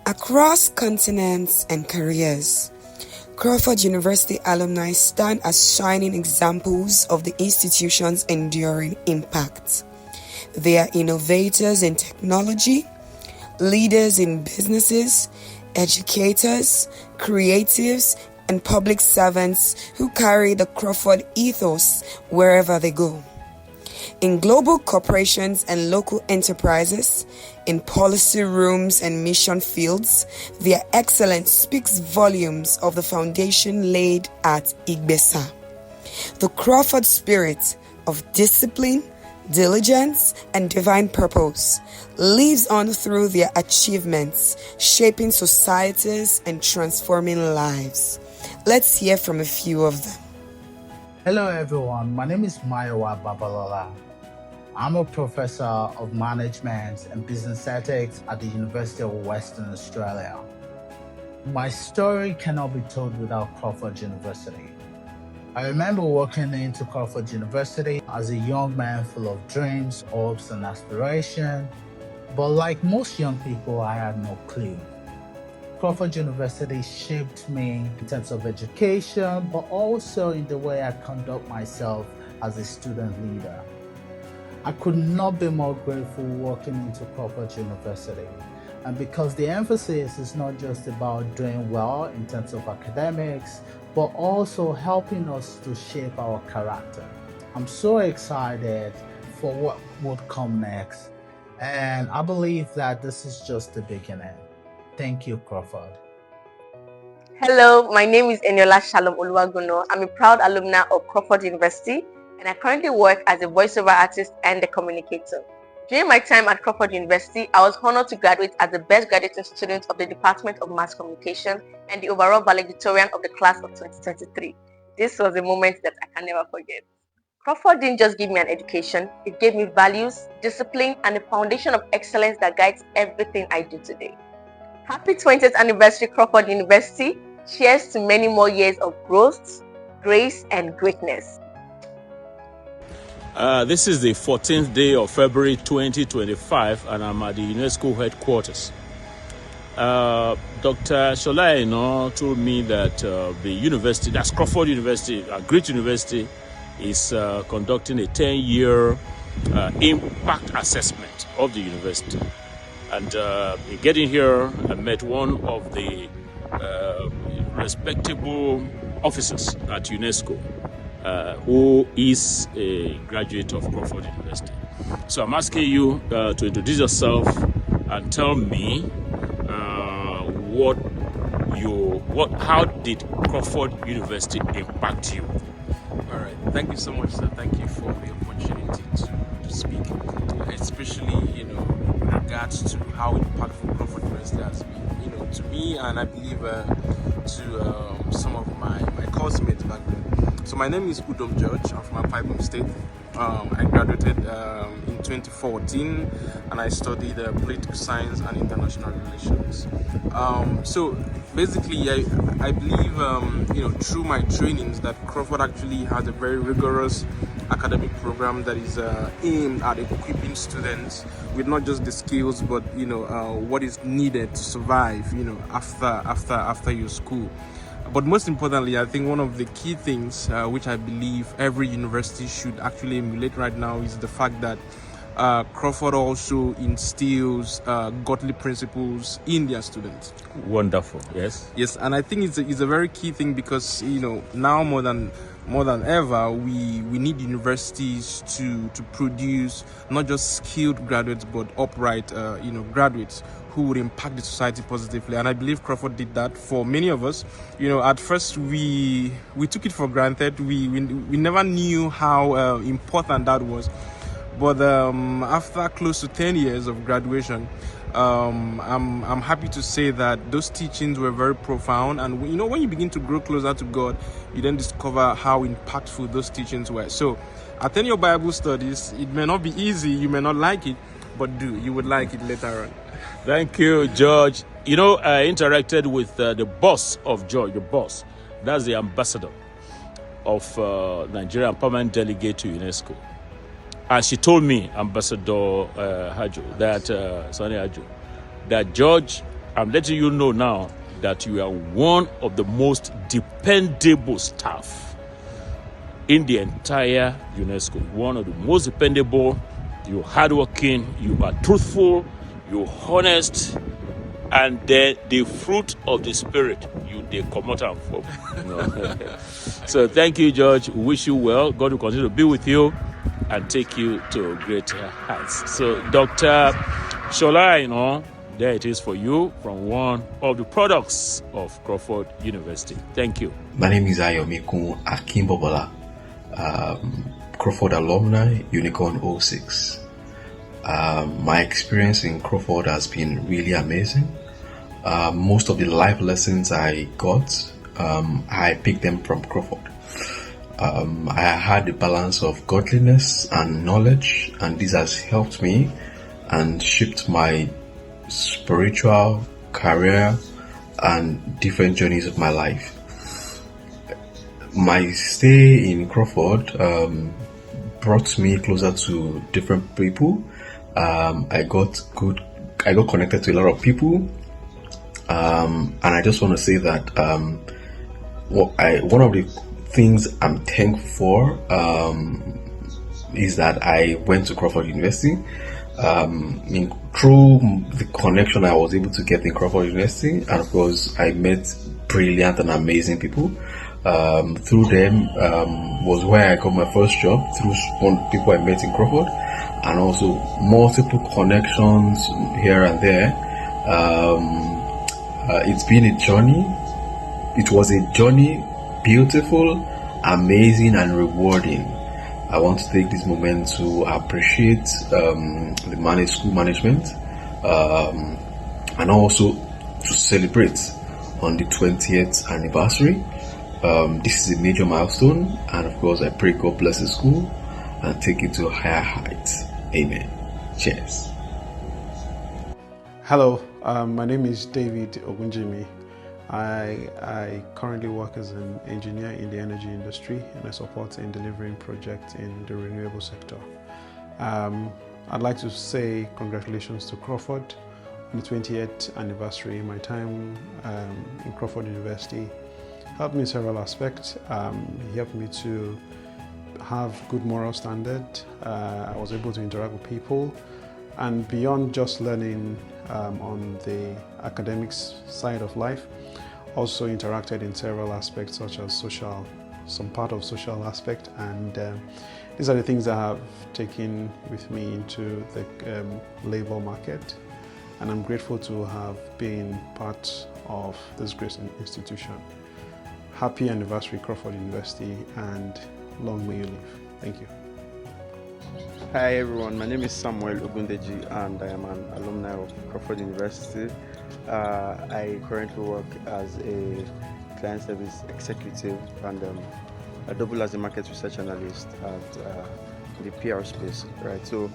Across continents and careers, Crawford University alumni stand as shining examples of the institution's enduring impact. They are innovators in technology, leaders in businesses, educators, creatives, and public servants who carry the Crawford ethos wherever they go. In global corporations and local enterprises, in policy rooms and mission fields, their excellence speaks volumes of the foundation laid at Igbesa. The Crawford spirit of discipline, diligence, and divine purpose lives on through their achievements, shaping societies and transforming lives. Let's hear from a few of them. Hello everyone, my name is Mayowa Babalola. I'm a professor of management and business ethics at the University of Western Australia. My story cannot be told without Crawford University. I remember walking into Crawford University as a young man full of dreams, hopes, and aspirations, but like most young people, I had no clue. Crawford University shaped me in terms of education, but also in the way I conduct myself as a student leader. I could not be more grateful walking into Crawford University. And because the emphasis is not just about doing well in terms of academics, but also helping us to shape our character. I'm so excited for what would come next. And I believe that this is just the beginning. Thank you, Crawford. Hello, my name is Eniola Shalom Oluwaguno. I'm a proud alumna of Crawford University, and I currently work as a voiceover artist and a communicator. During my time at Crawford University, I was honored to graduate as the best graduating student of the Department of Mass Communication and the overall valedictorian of the class of 2023. This was a moment that I can never forget. Crawford didn't just give me an education, it gave me values, discipline, and a foundation of excellence that guides everything I do today. Happy 20th anniversary, Crawford University. Cheers to many more years of growth, grace, and greatness. This is the 14th day of February 2025, and I'm at the UNESCO headquarters. Dr. Sholaino told me that the university, that's Crawford University, a great university, is conducting a 10-year impact assessment of the university. And getting here, I met one of the respectable officers at UNESCO who is a graduate of Crawford University. So I'm asking you to introduce yourself and tell me how did Crawford University impact you? All right. Thank you so much, sir. Thank you for the opportunity to speak, especially, in regards to how impactful Crawford University has been, to me, and I believe to some of my classmates back then. So my name is Udom George. I'm from Akwa State. I graduated in 2014, and I studied political science and international relations. So basically, I believe, through my trainings, that Crawford actually has a very rigorous academic program that is aimed at equipping students with not just the skills, but what is needed to survive, after your school. But most importantly, I think one of the key things which I believe every university should actually emulate right now is the fact that Crawford also instills godly principles in their students. Wonderful. Yes. Yes, and I think it's a very key thing because now more than ever we need universities to produce not just skilled graduates but upright graduates who would impact the society positively. And I believe Crawford did that for many of us. At first we took it for granted. We never knew how important that was. But after close to 10 years of graduation, I'm happy to say that those teachings were very profound. And when you begin to grow closer to God, you then discover how impactful those teachings were. So attend your Bible studies. It may not be easy, you may not like it, but you would like it later on. Thank you, George. I interacted with the boss of George, the boss. That's the ambassador of Nigerian permanent delegate to UNESCO. And she told me, Ambassador Hajo, that Sani Hajo, that George I'm letting you know now that you are one of the most dependable staff in the entire UNESCO. One of the most dependable. You're hardworking, you are truthful, you're honest, and then the fruit of the spirit they come out from. So thank you, George. We wish you well. God will continue to be with you and take you to greater heights. So Dr. Shola, there it is for you from one of the products of Crawford University. Thank you. My name is Ayomiku Akimbobola, Crawford Alumni, Unicorn 06. My experience in Crawford has been really amazing. Most of the life lessons I got, I picked them from Crawford. I had the balance of godliness and knowledge, and this has helped me and shaped my spiritual career and different journeys of my life. My stay in Crawford brought me closer to different people. I got connected to a lot of people, and I just want to say that one of the things I'm thankful for is that I went to Crawford University. Through the connection I was able to get in Crawford University, and of course I met brilliant and amazing people. Through them was where I got my first job, through one people I met in Crawford, and also multiple connections here and there. It's been a journey. It was a journey, beautiful, amazing, and rewarding. I want to take this moment to appreciate the school management, and also to celebrate on the 20th anniversary. This is a major milestone, and of course I pray God bless the school and take it to higher heights. Amen. Cheers. Hello, my name is David Ogunjimi. I currently work as an engineer in the energy industry, and I support and delivering projects in the renewable sector. I'd like to say congratulations to Crawford on the 20th anniversary. My time in Crawford University helped me in several aspects. He helped me to have good moral standard. I was able to interact with people, and beyond just learning on the academics side of life, also interacted in several aspects such as some part of social aspect, and these are the things I have taken with me into the labor market, and I'm grateful to have been part of this great institution. Happy anniversary, Crawford University, and long may you live. Thank you. Hi everyone, my name is Samuel Ogundeji and I am an alumni of Crawford University. I currently work as a client service executive, and I double as a market research analyst at the PR space, right? So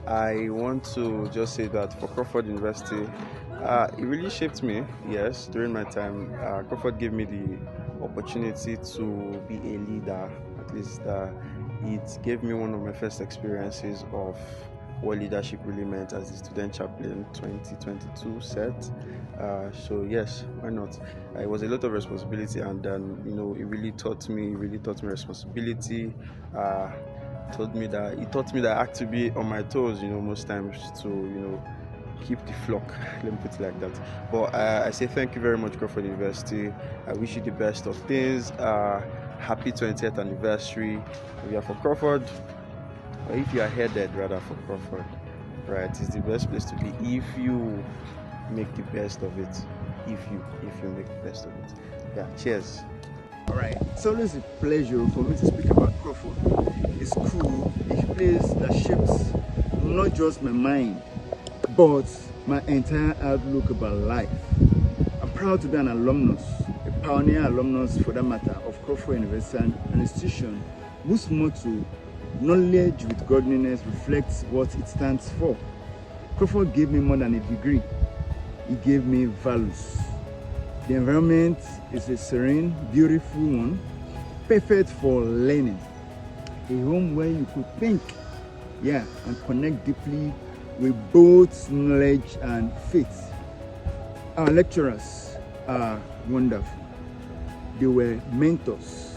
I want to just say that for Crawford University, it really shaped me, yes, during my time. Crawford gave me the opportunity to be a leader, at least it gave me one of my first experiences of what leadership really meant as the student chaplain 2022 set. So yes, why not? It was a lot of responsibility, and it really taught me responsibility. It taught me that I had to be on my toes, most times to, keep the flock, let me put it like that. But I say thank you very much, Crawford University. I wish you the best of things. Happy 20th anniversary. If you are for Crawford, or if you are headed rather for Crawford, right, it's the best place to be if you make the best of it. If you make the best of it. Yeah, cheers. Alright, it's always a pleasure for me to speak about Crawford. It's cool, it's a place that shapes not just my mind, but my entire outlook about life. I'm proud to be an alumnus, a pioneer alumnus for that matter, of Crawford University, an institution whose motto, knowledge with godliness, reflects what it stands for. Crawford gave me more than a degree. It gave me values. The environment is a serene, beautiful one, perfect for learning. A home where you could think, and connect deeply with both knowledge and faith. Our lecturers are wonderful. They were mentors,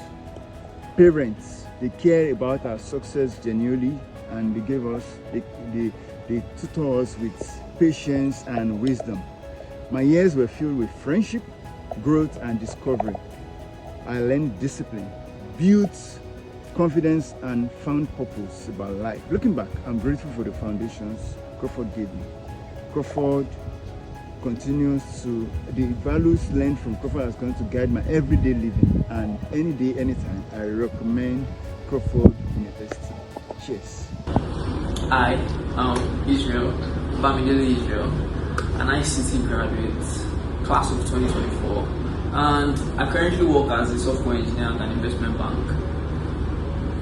parents. They care about our success genuinely, and they gave us, they tutor us with patience and wisdom. My years were filled with friendship, growth, and discovery. I learned discipline, built confidence, and found purpose about life. Looking back, I'm grateful for the foundations Crawford gave me. Crawford continues to, the values learned from Crawford is going to guide my everyday living, and any day, anytime, I recommend Crawford University. Cheers. I am Israel, Bamidele Israel, an ICT graduate, class of 2024, and I currently work as a software engineer at an investment bank.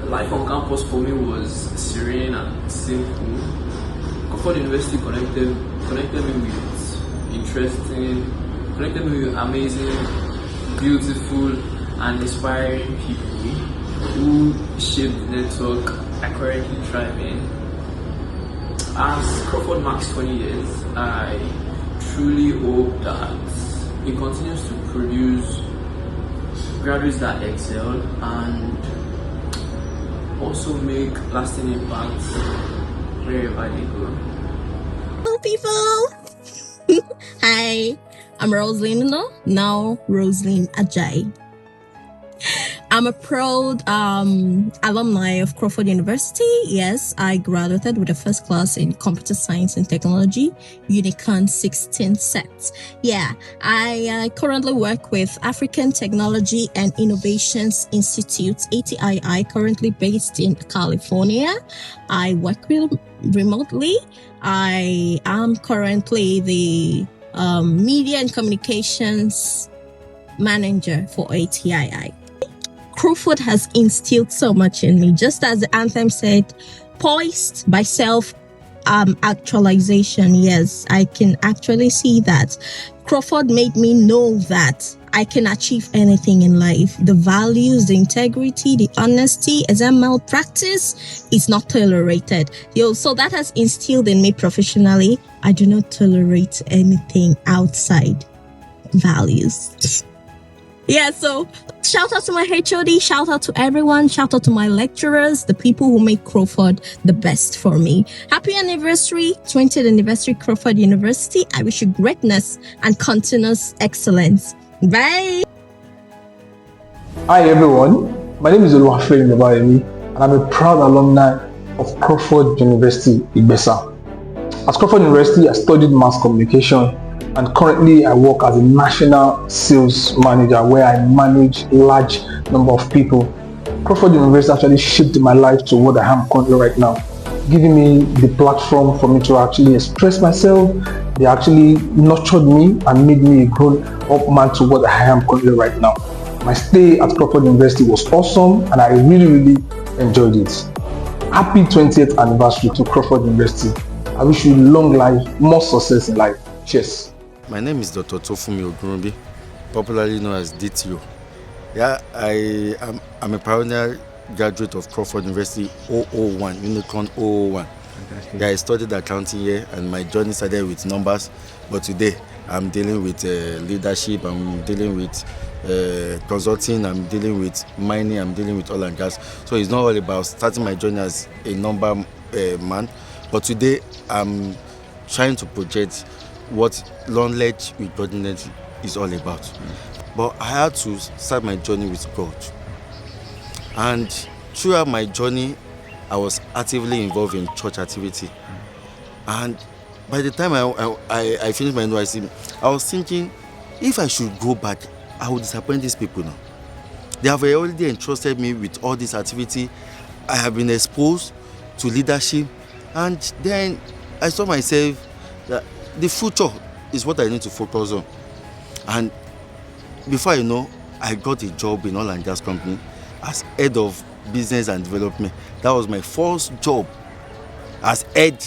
Life on campus for me was serene and simple. Crawford University connected me with connected me with amazing, beautiful, and inspiring people who shaped the network I currently thrive in. As Crawford marks 20 years, I truly hope that it continues to produce graduates that excel and also make lasting impacts wherever they go. Hello, people. Hi, I'm Rosaline, now Rosaline Ajay. I'm a proud alumni of Crawford University. Yes, I graduated with a first class in computer science and technology, Unicorn 16 set. Yeah, I currently work with African Technology and Innovations Institute, ATII, currently based in California. I work remotely. I am currently the media and communications manager for ATII. Crawford has instilled so much in me, just as the anthem said, poised by self-actualization. Yes, I can actually see that. Crawford made me know that I can achieve anything in life. The values, the integrity, the honesty, example practice is not tolerated. So that has instilled in me professionally. I do not tolerate anything outside values. Yeah, so shout out to my HOD, shout out to everyone, shout out to my lecturers, the people who make Crawford the best for me. Happy anniversary, 20th anniversary Crawford University. I wish you greatness and continuous excellence. Bye. Hi everyone, my name is Oluwafemi Babayemi and I'm a proud alumni of Crawford University, Igbesa. At Crawford University, I studied mass communication, and currently I work as a national sales manager where I manage a large number of people. Crawford University actually shaped my life to what I am currently right now, giving me the platform for me to actually express myself. They actually nurtured me and made me a grown-up man to what I am currently right now. My stay at Crawford University was awesome and I really enjoyed it. Happy 20th anniversary to Crawford University. I wish you long life, more success in life. Cheers. My name is Dr. Tofumi Ogunrobi, popularly known as DTO. Yeah, I'm a pioneer graduate of Crawford University 001, Unicorn 001. Yeah, I studied accounting here and my journey started with numbers, but today I'm dealing with leadership, I'm dealing with consulting, I'm dealing with mining, I'm dealing with oil and gas. So it's not all about starting my journey as a number man, but today I'm trying to project what knowledge with godliness is all about. But I had to start my journey with God. And throughout my journey, I was actively involved in church activity. And by the time I finished my NYC, I was thinking, if I should go back, I would disappoint these people now. They have already entrusted me with all this activity. I have been exposed to leadership. And then I saw myself that the future is what I need to focus on. And before I know, I got a job in oil and gas company as head of business and development. That was my first job as head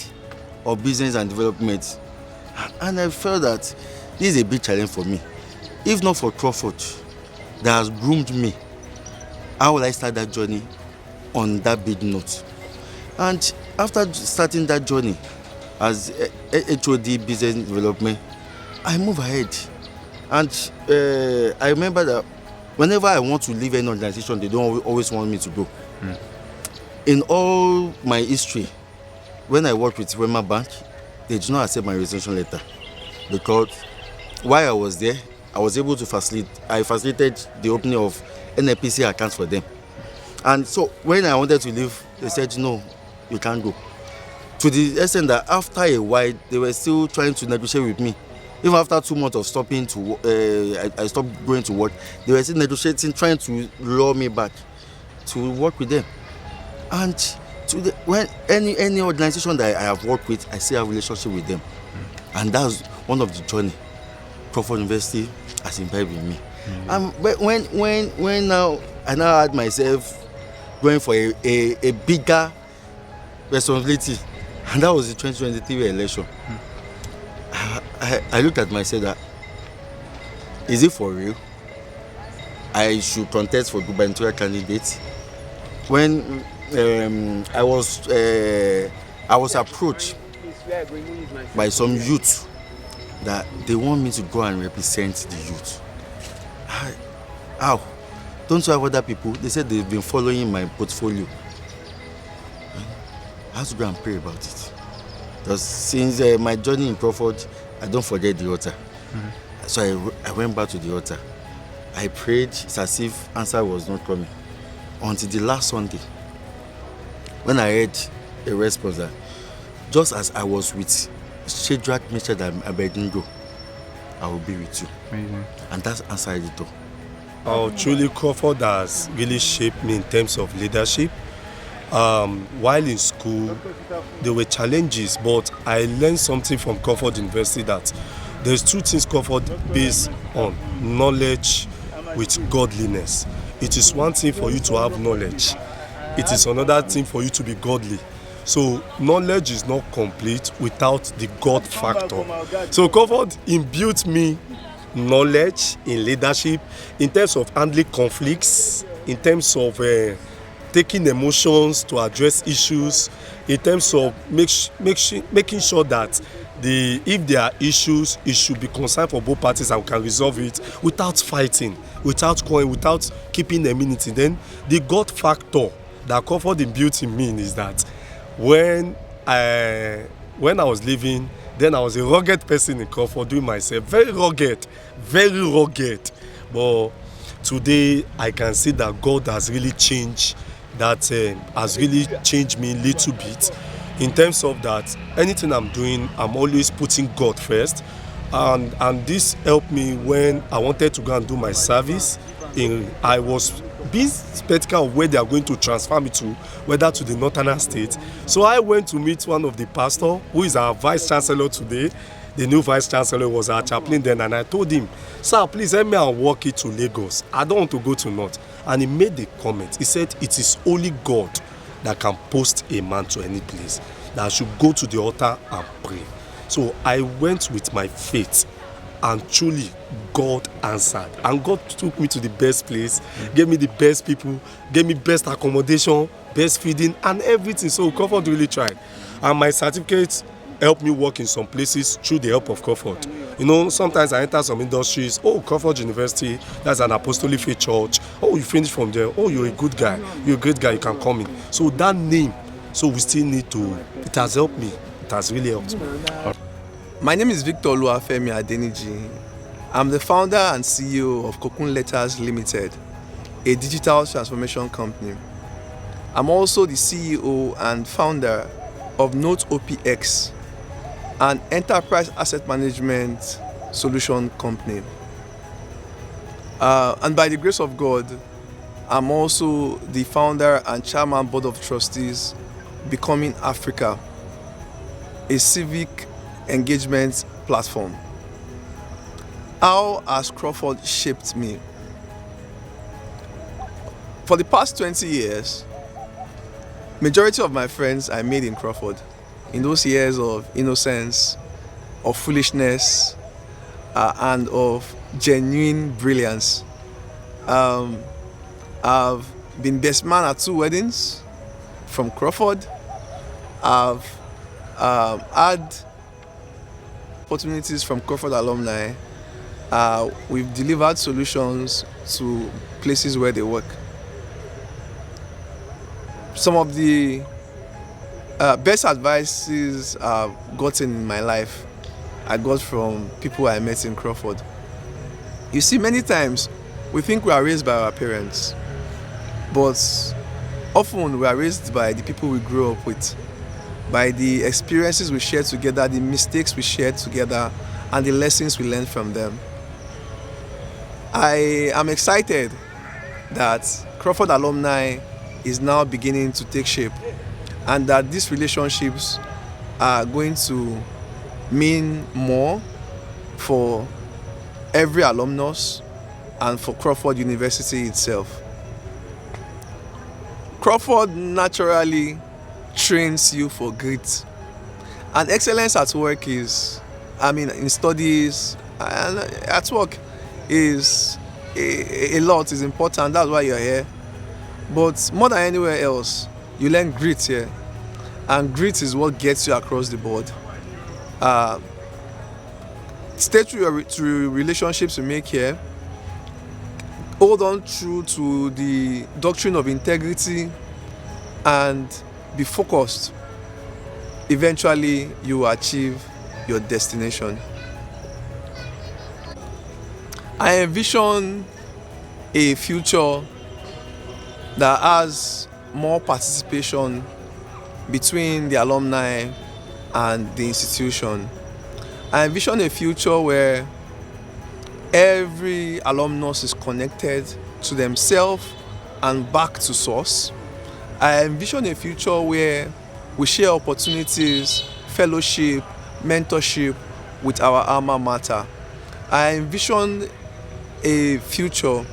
of business and development. And I felt that this is a big challenge for me. If not for Crawford that has groomed me, how will I start that journey on that big note? And after starting that journey as HOD business development, I move ahead. And I remember that whenever I want to leave any organization, they don't always want me to go. In all my history, when I worked with Wema Bank, they did not accept my resignation letter because while I was there, I was able to facilitated the opening of NNPC accounts for them. And so when I wanted to leave, they said, no, you can't go. To the extent that after a while, they were still trying to negotiate with me. Even after 2 months of stopping I stopped going to work, they were still negotiating, trying to lure me back to work with them. And when any organization that I have worked with, I still have a relationship with them. And that's one of the journey Crawford University has imbibed in me. But when now I had myself going for a bigger responsibility, and that was the 2023 election. I looked at myself that, is it for real? I should contest for gubernatorial candidate. When I was approached by some youth that they want me to go and represent the youth. How? Don't you have other people? They said they've been following my portfolio. I have to go and pray about it. Because since my journey in Crawford, I don't forget the altar. So I went back to the altar. I prayed. It's as if answer was not coming. Until the last Sunday, when I heard a response that, just as I was with Shadrach, Meshach, and Abednego, I will be with you. Amazing. And that's answered it all. Truly, Crawford has really shaped me in terms of leadership. While in school, there were challenges, but I learned something from Crawford University that there's two things Crawford based on: knowledge with godliness. It is one thing for you to have knowledge. It is another thing for you to be godly. So knowledge is not complete without the God factor. So Crawford imbued me knowledge in leadership, in terms of handling conflicts, in terms of taking emotions to address issues, in terms of making sure that if there are issues, it should be concerned for both parties and we can resolve it without fighting, without quarreling, without keeping enmity. Then the God factor that Crawford imbued in me is that when I was living, then I was a rugged person in Crawford, doing myself, very rugged. But today I can see that God has really changed, has really changed me a little bit. In terms of that, anything I'm doing, I'm always putting God first. And this helped me when I wanted to go and do my service. I was being skeptical of where they are going to transfer me to, whether to the northern state. So I went to meet one of the pastors, who is our vice chancellor today. The new vice chancellor was our chaplain then, and I told him, sir, please help me and walk it to Lagos. I don't want to go to north. And he made the comment. He said, it is only God that can post a man to any place, that I should go to the altar and pray. So I went with my faith, and truly God answered. And God took me to the best place, gave me the best people, gave me best accommodation, best feeding, and everything. So Crawford really tried. And my certificate helped me work in some places through the help of Crawford. You know, sometimes I enter some industries, Crawford University, that's an apostolic faith church. You finished from there. You're a good guy. You're a great guy, you can come in. So that name, so we still need to, it has helped me. It has really helped me. My name is Victor Oluwafemi Adeniji. I'm the founder and CEO of Cocoon Letters Limited, a digital transformation company. I'm also the CEO and founder of Note OPX, an enterprise asset management solution company. And by the grace of God, I'm also the founder and chairman board of trustees, Becoming Africa, a civic engagement platform. How has Crawford shaped me? For the past 20 years, majority of my friends I made in Crawford, in those years of innocence, of foolishness, and of genuine brilliance. I've been best man at 2 weddings from Crawford. I've had opportunities from Crawford Alumni, we've delivered solutions to places where they work. Some of the best advices I've gotten in my life, I got from people I met in Crawford. You see, many times we think we are raised by our parents, but often we are raised by the people we grew up with, by the experiences we shared together, the mistakes we shared together, and the lessons we learned from them. I am excited that Crawford Alumni is now beginning to take shape, and that these relationships are going to mean more for every alumnus and for Crawford University itself. Crawford naturally trains you for grit, and excellence at work in studies and at work is a lot, is important. That's why you're here. But more than anywhere else, you learn grit here, and grit is what gets you across the board. Stay true to relationships you make here. Hold on true to the doctrine of integrity and be focused. Eventually, you will achieve your destination. I envision a future that has more participation between the alumni and the institution. I envision a future where every alumnus is connected to themselves and back to source. I envision a future where we share opportunities, fellowship, mentorship with our alma mater. I envision a future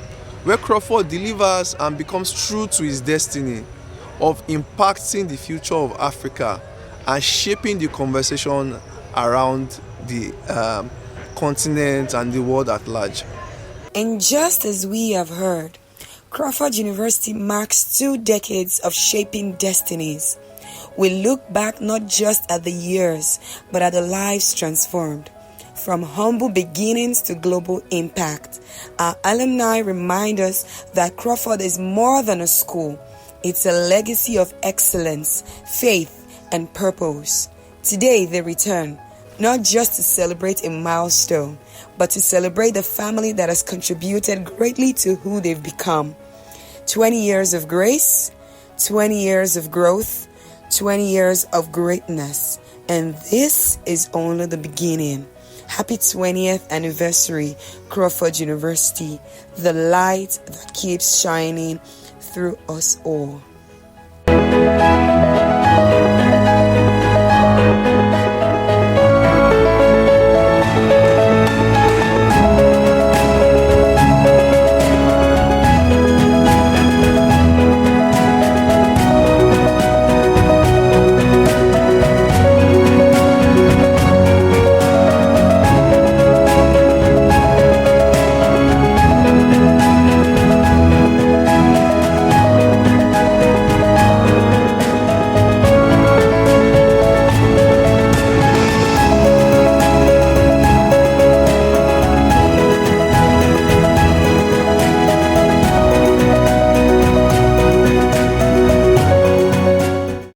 where Crawford delivers and becomes true to his destiny of impacting the future of Africa and shaping the conversation around the continent and the world at large. And just as we have heard, Crawford University marks 2 decades of shaping destinies. We look back not just at the years, but at the lives transformed. From humble beginnings to global impact, our alumni remind us that Crawford is more than a school. It's a legacy of excellence, faith, and purpose. Today they return, not just to celebrate a milestone, but to celebrate the family that has contributed greatly to who they've become. 20 years of grace, 20 years of growth, 20 years of greatness. And this is only the beginning. Happy 20th anniversary, Crawford University, the light that keeps shining through us all.